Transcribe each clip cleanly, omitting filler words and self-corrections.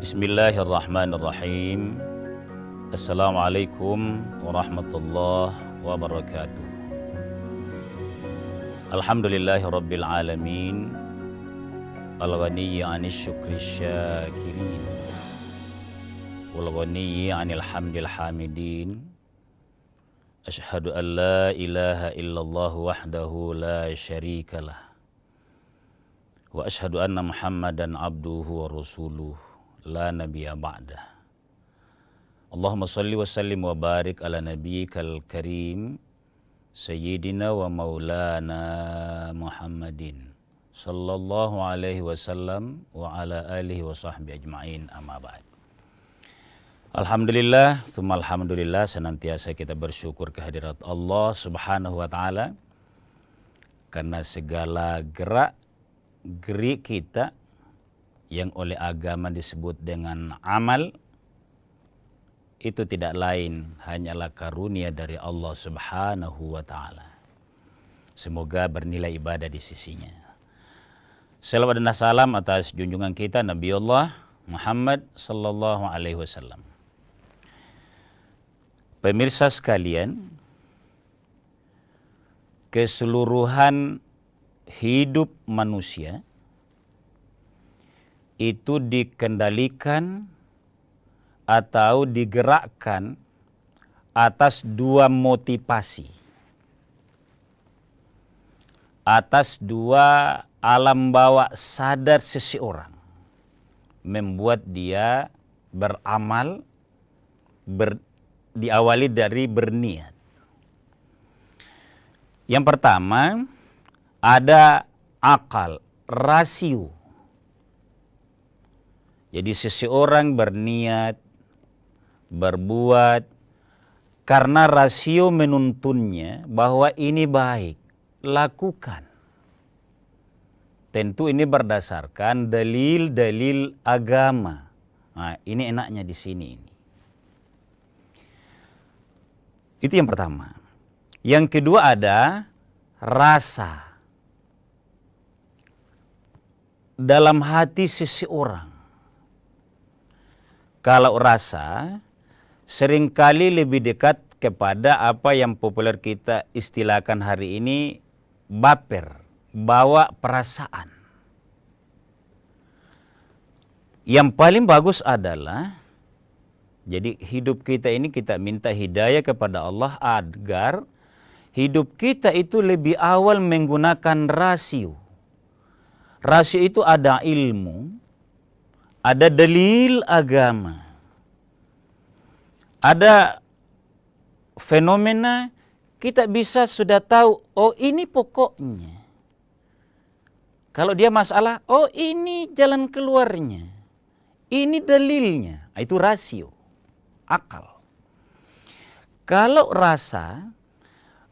Bismillahirrahmanirrahim. Assalamualaikum warahmatullahi wabarakatuh. Alhamdulillahi rabbil alamin. Al-ghaniyyi 'anil syukri syakirin, wal ghaniyyi 'anil hamdil hamidin. Asyhadu an la ilaha illallah wahdahu la syarikalah, wa asyhadu anna Muhammadan abduhu wa rasuluh la nabiyya ba'dah. Allahumma salli wa sallim wa barik ala nabiyyikal karim sayyidina wa maulana Muhammadin sallallahu alaihi wasallam wa ala alihi wa sahbihi ajma'in, amma ba'd. Alhamdulillah, tsumma alhamdulillah, senantiasa kita bersyukur kehadirat Allah Subhanahu wa taala karena segala gerak-gerik kita yang oleh agama disebut dengan amal, itu tidak lain hanyalah karunia dari Allah Subhanahu wa taala. Semoga bernilai ibadah di sisinya. Salawat dan salam atas junjungan kita Nabi Allah Muhammad sallallahu alaihi wasallam. Pemirsa sekalian, keseluruhan hidup manusia itu dikendalikan atau digerakkan atas dua motivasi, atas dua alam bawah sadar seseorang, membuat dia beramal, diawali dari berniat. Yang pertama ada akal, rasio. Jadi seseorang berniat, berbuat, karena rasio menuntunnya bahwa ini baik, lakukan. Tentu ini berdasarkan dalil-dalil agama. Nah, ini enaknya di sini ini. Itu yang pertama. Yang kedua ada rasa. Dalam hati seseorang. Kalau rasa seringkali lebih dekat kepada apa yang populer kita istilahkan hari ini baper, bawa perasaan. Yang paling bagus adalah, jadi hidup kita ini kita minta hidayah kepada Allah agar hidup kita itu lebih awal menggunakan rasio. Rasio itu ada ilmu, ada dalil agama, ada fenomena kita bisa sudah tahu, oh ini pokoknya. Kalau dia masalah, oh ini jalan keluarnya, ini dalilnya, itu rasio, akal. Kalau rasa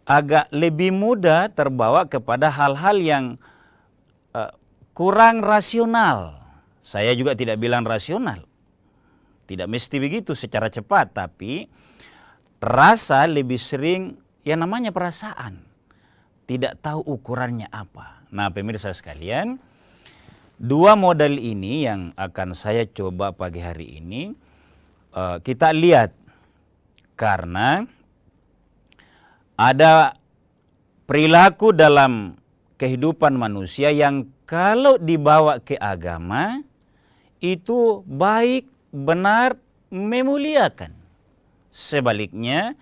agak lebih mudah terbawa kepada hal-hal yang kurang rasional. Saya juga tidak bilang rasional, tidak mesti begitu secara cepat, tapi rasa lebih sering yang namanya perasaan, tidak tahu ukurannya apa. Nah pemirsa sekalian, dua model ini yang akan saya coba pagi hari ini kita lihat, karena ada perilaku dalam kehidupan manusia yang kalau dibawa ke agama itu baik, benar, memuliakan. Sebaliknya,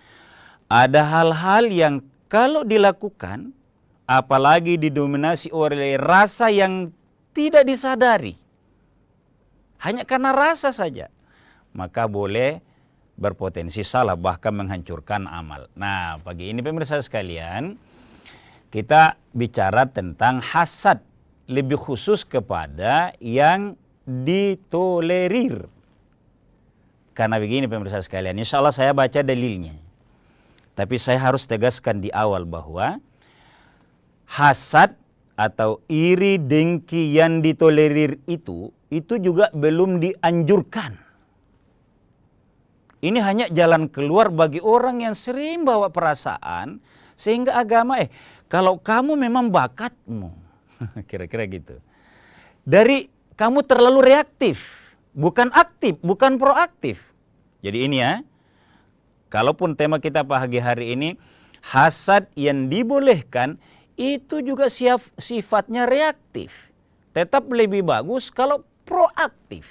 ada hal-hal yang kalau dilakukan, apalagi didominasi oleh rasa yang tidak disadari, hanya karena rasa saja, maka boleh berpotensi salah, bahkan menghancurkan amal. Nah, pagi ini pemirsa sekalian, kita bicara tentang hasad, lebih khusus kepada yang ditolerir. Karena begini pemirsa sekalian, insya Allah saya baca dalilnya. Tapi saya harus tegaskan di awal bahwa hasad atau iri dengki yang ditolerir itu juga belum dianjurkan. Ini hanya jalan keluar bagi orang yang sering bawa perasaan, sehingga agama, kalau kamu memang bakatmu, kira-kira gitu. Dari kamu terlalu reaktif, bukan aktif, bukan proaktif. Jadi ini ya, kalaupun tema kita pagi hari ini, hasad yang dibolehkan itu juga sifatnya reaktif. Tetap lebih bagus kalau proaktif,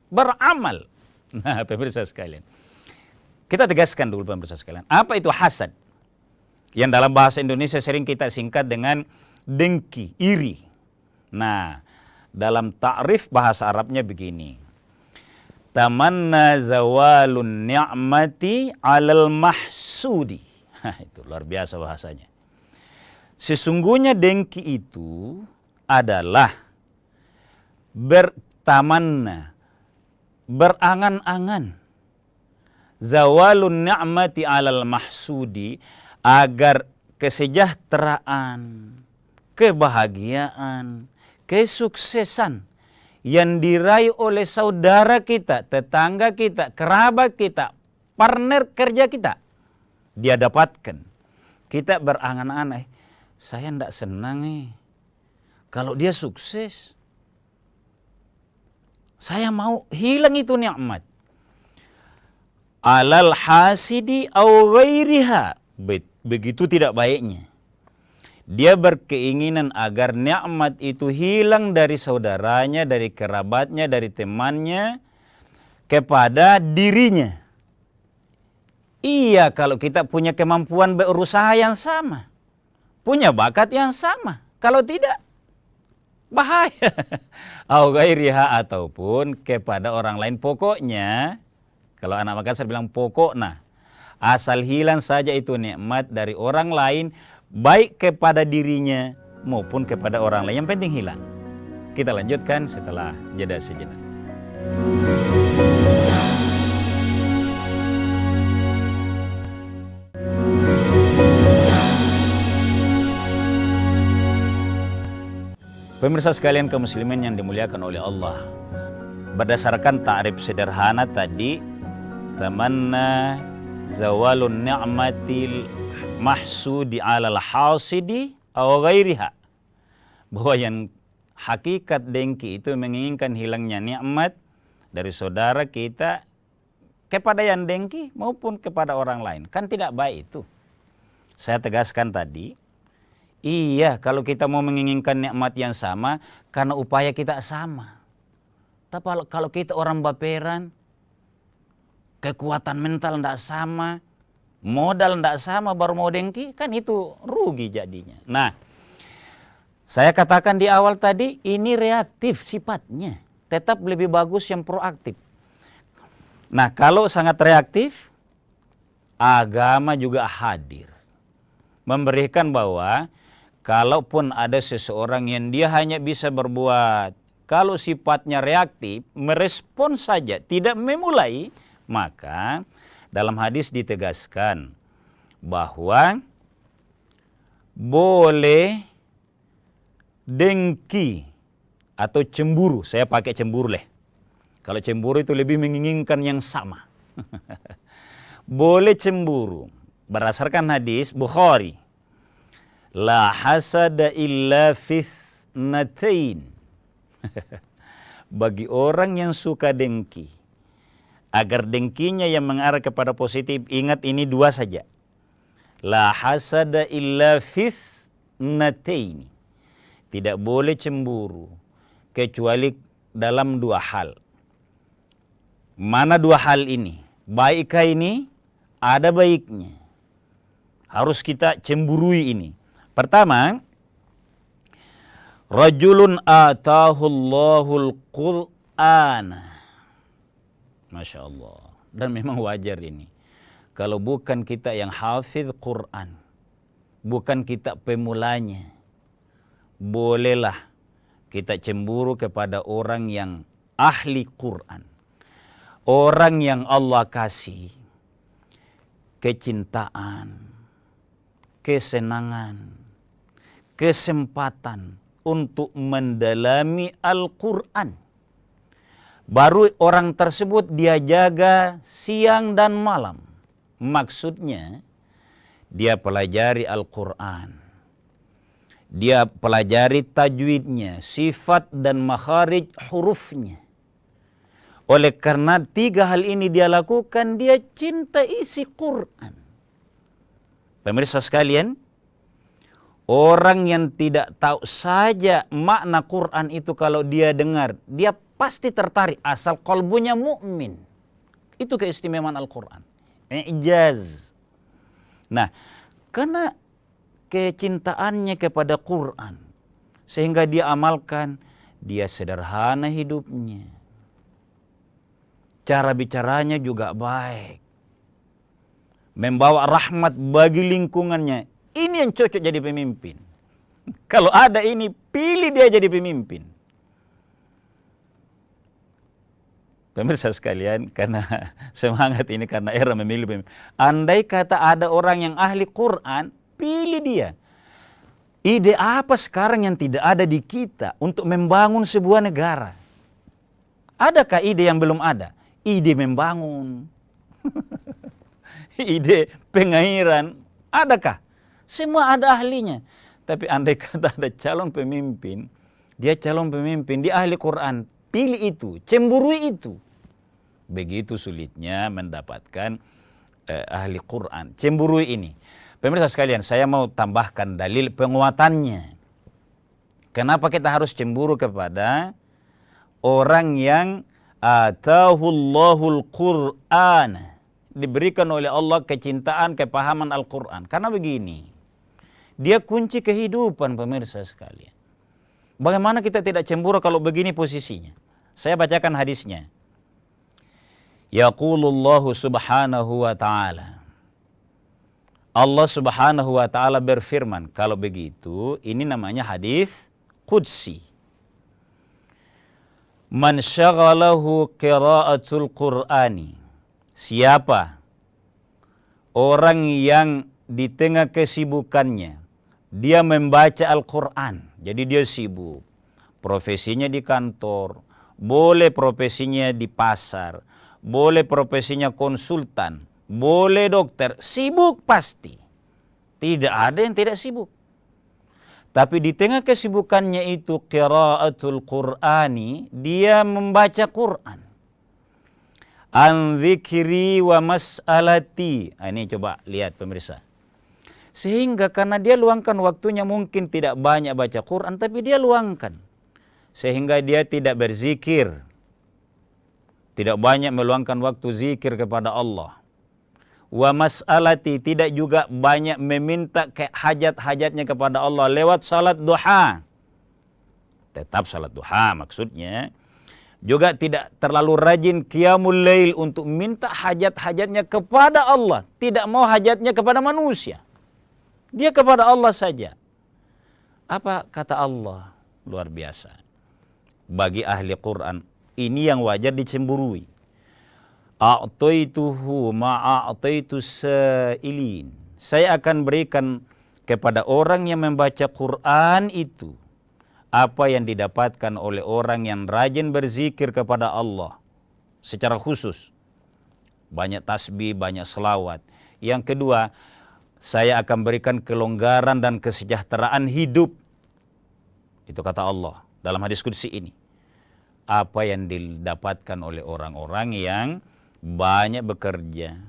beramal. Nah, pemirsa sekalian, kita tegaskan dulu pemirsa sekalian, apa itu hasad? Yang dalam bahasa Indonesia sering kita singkat dengan dengki, iri. Nah, dalam ta'rif bahasa Arabnya begini. Tamanna zawalun ni'mati 'alal mahsudi. Itu luar biasa bahasanya. Sesungguhnya dengki itu adalah bertamanna, berangan-angan. Zawalun ni'mati 'alal mahsudi, agar kesejahteraan, kebahagiaan, kesuksesan yang diraih oleh saudara kita, tetangga kita, kerabat kita, partner kerja kita, dia dapatkan. Kita berangan-angan, saya tidak senang kalau dia sukses. Saya mau hilang itu nikmat. Alal hasidi au ghairiha. Begitu tidak baiknya. Dia berkeinginan agar nikmat itu hilang dari saudaranya, dari kerabatnya, dari temannya, kepada dirinya. Iya, kalau kita punya kemampuan berusaha yang sama, punya bakat yang sama. Kalau tidak, bahaya. Au ghairiha, ataupun kepada orang lain. Pokoknya, kalau anak Makassar bilang pokoknya, asal hilang saja itu nikmat dari orang lain, baik kepada dirinya maupun kepada orang lain. Yang penting hilang. Kita lanjutkan setelah jeda sejenak. Pemirsa sekalian kaum muslimin yang dimuliakan oleh Allah, berdasarkan ta'rif sederhana tadi, tamanna zawalun ni'matil mahsudi 'alal hasidi aw ghairiha, bahwa yang hakikat dengki itu menginginkan hilangnya nikmat dari saudara kita kepada yang dengki maupun kepada orang lain. Kan tidak baik itu. Saya tegaskan tadi, iya, kalau kita mau menginginkan nikmat yang sama karena upaya kita sama. Tapi kalau kita orang baperan, kekuatan mental tidak sama, modal tidak sama, baru mau dengki, kan itu rugi jadinya. Nah, saya katakan di awal tadi, ini reaktif sifatnya. Tetap lebih bagus yang proaktif. Nah, kalau sangat reaktif, agama juga hadir. Memberikan bahwa, kalaupun ada seseorang yang dia hanya bisa berbuat, kalau sifatnya reaktif, merespon saja, tidak memulai, maka dalam hadis ditegaskan bahwa boleh dengki atau cemburu. Saya pakai cemburu leh. Kalau cemburu itu lebih menginginkan yang sama. Boleh cemburu. Berdasarkan hadis Bukhari. La hasada illa fithnatain. Bagi orang yang suka dengki, agar dengkinya yang mengarah kepada positif, ingat ini dua saja. La hasada illa fithnatain. Tidak boleh cemburu kecuali dalam dua hal. Mana dua hal ini? Baikkah ini? Ada baiknya. Harus kita cemburui ini. Pertama, rajulun atahullahul Qur'an. Masya Allah. Dan memang wajar ini. Kalau bukan kita yang hafiz Quran, bukan kita pemulanya, bolehlah kita cemburu kepada orang yang ahli Quran. Orang yang Allah kasih kecintaan, kesenangan, kesempatan untuk mendalami Al-Quran. Baru orang tersebut dia jaga siang dan malam. Maksudnya, dia pelajari Al-Quran. Dia pelajari tajwidnya, sifat dan makharij hurufnya. Oleh karena 3 hal ini dia lakukan, dia cinta isi Quran. Pemirsa sekalian, orang yang tidak tahu saja makna Quran itu kalau dia dengar, dia pasti tertarik asal kalbunya mukmin. Itu keistimewaan Al-Quran. I'jaz. Nah, karena kecintaannya kepada Quran, sehingga dia amalkan, dia sederhana hidupnya. Cara bicaranya juga baik. Membawa rahmat bagi lingkungannya. Ini yang cocok jadi pemimpin. Kalau ada ini, pilih dia jadi pemimpin. Pemirsa sekalian, karena semangat ini, karena era memilih pemimpin. Andai kata ada orang yang ahli Quran, pilih dia. Ide apa sekarang yang tidak ada di kita untuk membangun sebuah negara? Adakah ide yang belum ada? Ide membangun, ide pengairan, adakah? Semua ada ahlinya. Tapi andai kata ada calon pemimpin, dia calon pemimpin, dia ahli Quran, pilih itu, cemburui itu. Begitu sulitnya mendapatkan ahli Quran, cemburui ini. Pemirsa sekalian, saya mau tambahkan dalil penguatannya. Kenapa kita harus cemburu kepada orang yang atahullahul Qur'an, diberikan oleh Allah kecintaan, kepahaman Al-Quran. Karena begini, dia kunci kehidupan, pemirsa sekalian. Bagaimana kita tidak cemburu kalau begini posisinya? Saya bacakan hadisnya. Yaqulullahu subhanahu wa ta'ala. Allah subhanahu wa ta'ala berfirman. Kalau begitu, ini namanya hadis qudsi. Man syaghalahu qira'atul Qur'ani. Siapa orang yang di tengah kesibukannya dia membaca Al-Quran, jadi dia sibuk. Profesinya di kantor, boleh profesinya di pasar, boleh profesinya konsultan, boleh dokter, sibuk pasti. Tidak ada yang tidak sibuk. Tapi di tengah kesibukannya itu qiraatul Qur'ani, dia membaca Quran. An dzikri wa mas'alati. Ini coba lihat pemirsa. Sehingga karena dia luangkan waktunya, mungkin tidak banyak baca Quran, tapi dia luangkan. Sehingga dia tidak berzikir. Tidak banyak meluangkan waktu zikir kepada Allah. Wa mas'alati, tidak juga banyak meminta hajat-hajatnya kepada Allah lewat salat duha. Tetap salat duha maksudnya. Juga tidak terlalu rajin qiyamul lail untuk minta hajat-hajatnya kepada Allah. Tidak mau hajatnya kepada manusia. Dia kepada Allah saja. Apa kata Allah? Luar biasa. Bagi ahli Quran, ini yang wajar dicemburui. A'taituhu ma'a'taitu sa'ilin. Saya akan berikan kepada orang yang membaca Quran itu apa yang didapatkan oleh orang yang rajin berzikir kepada Allah secara khusus. Banyak tasbih, banyak selawat. Yang kedua, saya akan berikan kelonggaran dan kesejahteraan hidup. Itu kata Allah dalam hadis qudsi ini. Apa yang didapatkan oleh orang-orang yang banyak bekerja,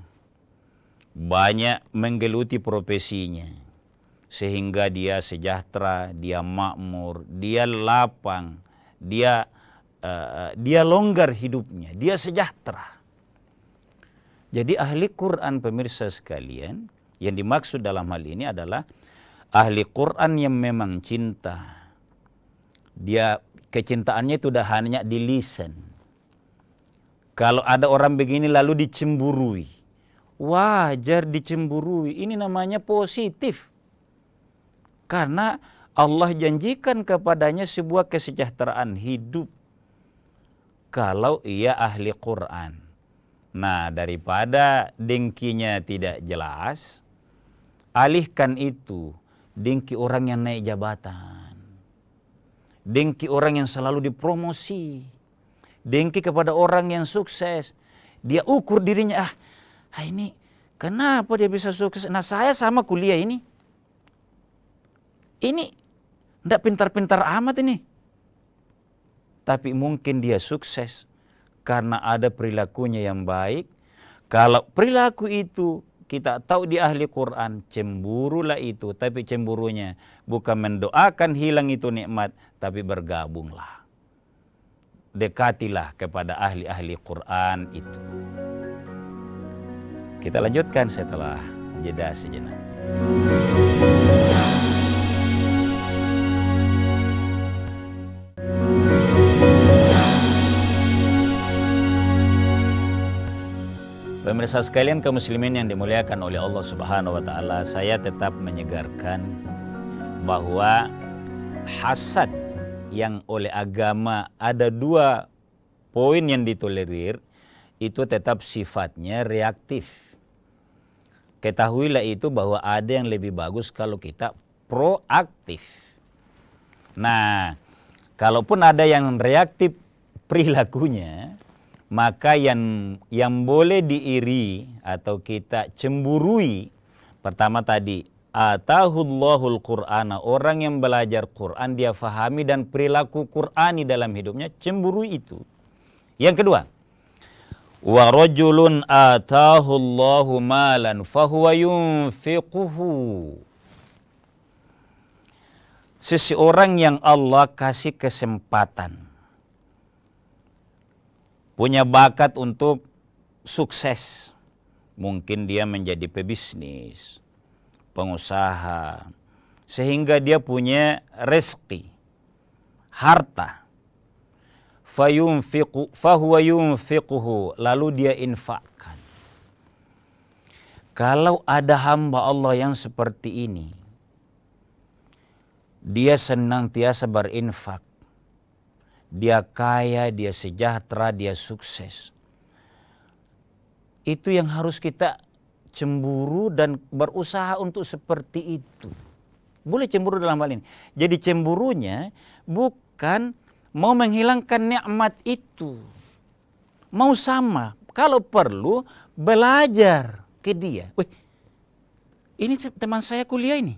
banyak menggeluti profesinya, sehingga dia sejahtera, dia makmur, dia lapang, dia longgar hidupnya, dia sejahtera. Jadi ahli Quran, pemirsa sekalian, yang dimaksud dalam hal ini adalah ahli Quran yang memang cinta. Dia kecintaannya itu udah hanya di lisan. Kalau ada orang begini lalu dicemburui, wajar dicemburui. Ini namanya positif. Karena Allah janjikan kepadanya sebuah kesejahteraan hidup kalau ia ahli Quran. Nah, daripada dengkinya tidak jelas, alihkan itu dengki orang yang naik jabatan, dengki orang yang selalu dipromosi, dengki kepada orang yang sukses. Dia ukur dirinya, ini kenapa dia bisa sukses? Nah, saya sama kuliah ini tidak pintar-pintar amat ini. Tapi mungkin dia sukses karena ada perilakunya yang baik. Kalau perilaku itu kita tahu di ahli Quran, cemburulah itu, tapi cemburunya bukan mendoakan hilang itu nikmat, tapi bergabunglah. Dekatilah kepada ahli-ahli Quran itu. Kita lanjutkan setelah jeda sejenak. Pemirsa sekalian kaum muslimin yang dimuliakan oleh Allah Subhanahu wa taala, saya tetap menyegarkan bahwa hasad yang oleh agama ada 2 poin yang ditolerir, itu tetap sifatnya reaktif. Ketahuilah itu bahwa ada yang lebih bagus kalau kita proaktif. Nah, kalaupun ada yang reaktif perilakunya, maka yang boleh diiri atau kita cemburui, pertama tadi, atahullahul Qur'ana, orang yang belajar Quran, dia fahami dan perilaku Qur'ani dalam hidupnya, cemburui itu. Yang kedua, wa rajulun atahullahu malan fahuwa yunfiquhu. Seseorang yang Allah kasih kesempatan, punya bakat untuk sukses. Mungkin dia menjadi pebisnis, pengusaha, sehingga dia punya rezeki, harta. Fahuwa yunfiquhu, lalu dia infakkan. Kalau ada hamba Allah yang seperti ini, dia senantiasa berinfak, dia kaya, dia sejahtera, dia sukses. Itu yang harus kita cemburu dan berusaha untuk seperti itu. Boleh cemburu dalam hal ini. Jadi cemburunya bukan mau menghilangkan nikmat itu. Mau sama. Kalau perlu belajar ke dia. Wih, ini teman saya kuliah ini.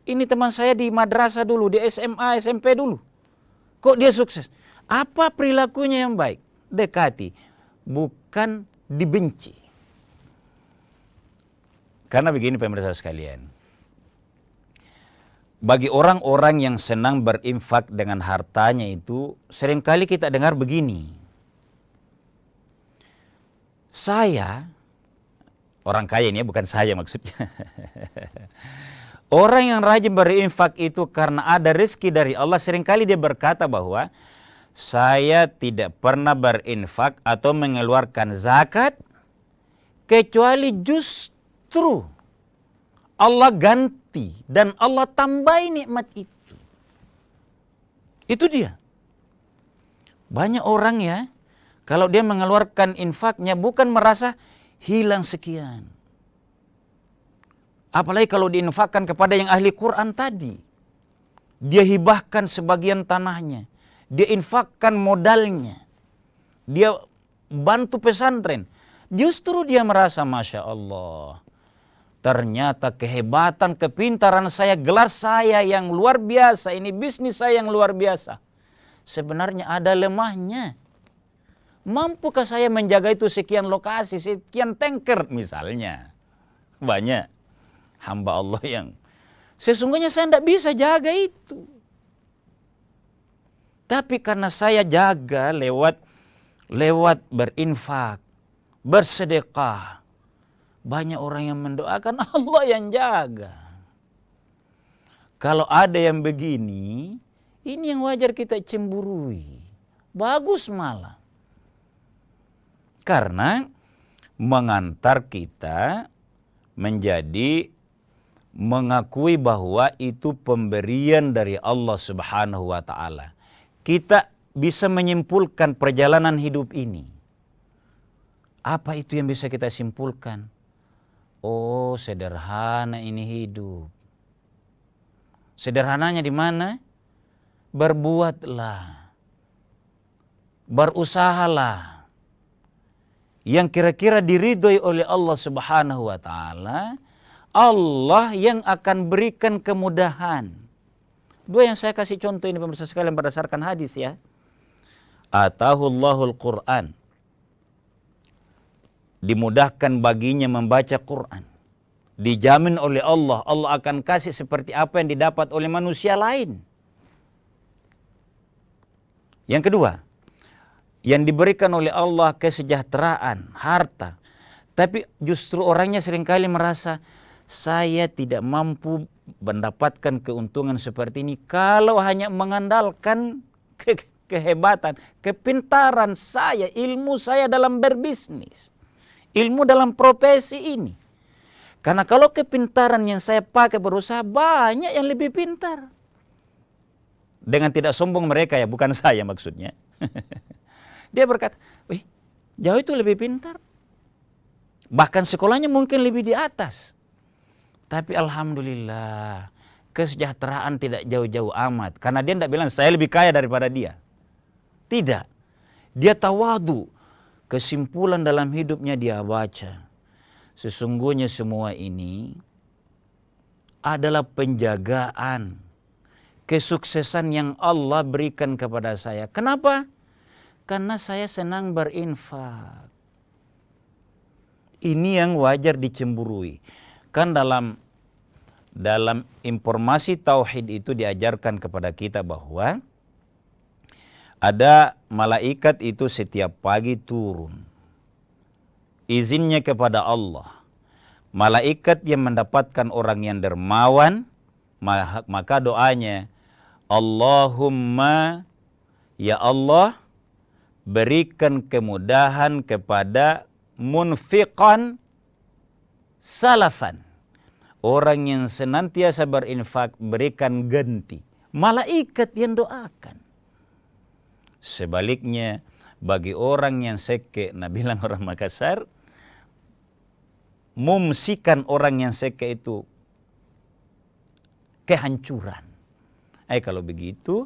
Ini teman saya di madrasah dulu, di SMA, SMP dulu. Kok dia sukses? Apa perilakunya yang baik? Dekati, bukan dibenci. Karena begini pemirsa sekalian, bagi orang-orang yang senang berinfak dengan hartanya itu, seringkali kita dengar begini. Saya, orang kaya ini ya, bukan saya maksudnya. Orang yang rajin berinfak itu karena ada rezeki dari Allah, seringkali dia berkata bahwa saya tidak pernah berinfak atau mengeluarkan zakat kecuali justru Allah ganti dan Allah tambahi nikmat itu. Itu dia. Banyak orang ya, kalau dia mengeluarkan infaknya bukan merasa hilang sekian. Apalagi kalau diinfakkan kepada yang ahli Quran tadi. Dia hibahkan sebagian tanahnya. Dia infakkan modalnya. Dia bantu pesantren. Justru dia merasa, Masya Allah, ternyata kehebatan, kepintaran saya, gelar saya yang luar biasa, ini bisnis saya yang luar biasa. Sebenarnya ada lemahnya. Mampukah saya menjaga itu sekian lokasi, sekian tanker misalnya? Banyak hamba Allah yang sesungguhnya saya tidak bisa jaga itu. Tapi karena saya jaga lewat berinfak, bersedekah, banyak orang yang mendoakan, Allah yang jaga. Kalau ada yang begini, ini yang wajar kita cemburui. Bagus malah. Karena mengantar kita menjadi mengakui bahwa itu pemberian dari Allah Subhanahu wa taala. Kita bisa menyimpulkan perjalanan hidup ini. Apa itu yang bisa kita simpulkan? Oh, sederhana ini hidup. Sederhananya di mana? Berbuatlah. Berusahalah. Yang kira-kira diridhoi oleh Allah Subhanahu wa taala, Allah yang akan berikan kemudahan. Dua yang saya kasih contoh ini pemirsa sekalian berdasarkan hadis ya. Atahullahul Quran, dimudahkan baginya membaca Quran, dijamin oleh Allah, Allah akan kasih seperti apa yang didapat oleh manusia lain. Yang kedua, yang diberikan oleh Allah kesejahteraan, harta, tapi justru orangnya seringkali merasa, saya tidak mampu mendapatkan keuntungan seperti ini kalau hanya mengandalkan kehebatan, kepintaran saya, ilmu saya dalam berbisnis, ilmu dalam profesi ini. Karena kalau kepintaran yang saya pakai berusaha, banyak yang lebih pintar. Dengan tidak sombong mereka ya, bukan saya maksudnya. Dia berkata, wih, jauh itu lebih pintar. Bahkan sekolahnya mungkin lebih di atas. Tapi alhamdulillah, kesejahteraan tidak jauh-jauh amat. Karena dia tidak bilang, saya lebih kaya daripada dia. Tidak. Dia tawadu. Kesimpulan dalam hidupnya dia baca. Sesungguhnya semua ini adalah penjagaan kesuksesan yang Allah berikan kepada saya. Kenapa? Karena saya senang berinfak. Ini yang wajar dicemburui. Kan dalam informasi tauhid itu diajarkan kepada kita bahwa ada malaikat itu setiap pagi turun. Izinnya kepada Allah. Malaikat yang mendapatkan orang yang dermawan, maka doanya, Allahumma, ya Allah, berikan kemudahan kepada munfiqan salafan. Orang yang senantiasa berinfak, berikan ganti. Malaikat yang doakan. Sebaliknya, bagi orang yang seke, nah bilang orang Makassar, mumsikan orang yang seke itu kehancuran. Kalau begitu,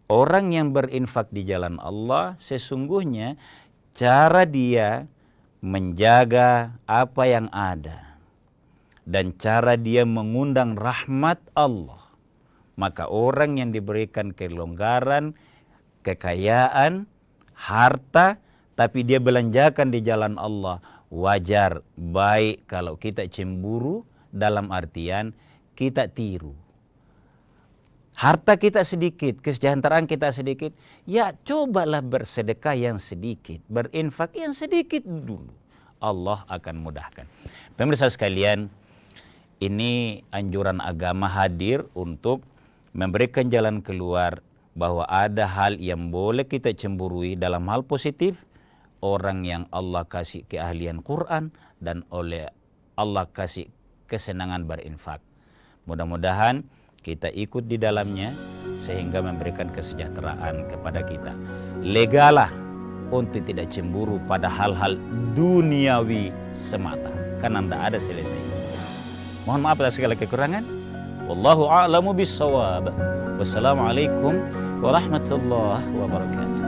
orang yang berinfak di jalan Allah, sesungguhnya cara dia menjaga apa yang ada dan cara dia mengundang rahmat Allah. Maka orang yang diberikan kelonggaran, kekayaan, harta, tapi dia belanjakan di jalan Allah, wajar, baik kalau kita cemburu dalam artian kita tiru. Harta kita sedikit, kesejahteraan kita sedikit, ya cobalah bersedekah yang sedikit, berinfak yang sedikit dulu. Allah akan mudahkan. Pemirsa sekalian, ini anjuran agama hadir untuk memberikan jalan keluar bahwa ada hal yang boleh kita cemburui dalam hal positif, orang yang Allah kasih keahlian Quran dan oleh Allah kasih kesenangan berinfak. Mudah-mudahan kita ikut di dalamnya sehingga memberikan kesejahteraan kepada kita. Legalah untuk tidak cemburu pada hal-hal duniawi semata, karena tidak ada selesai. Mohon maaf atas segala kekurangan. Wallahu a'lamu bissawab. Wassalamualaikum warahmatullahi wabarakatuh.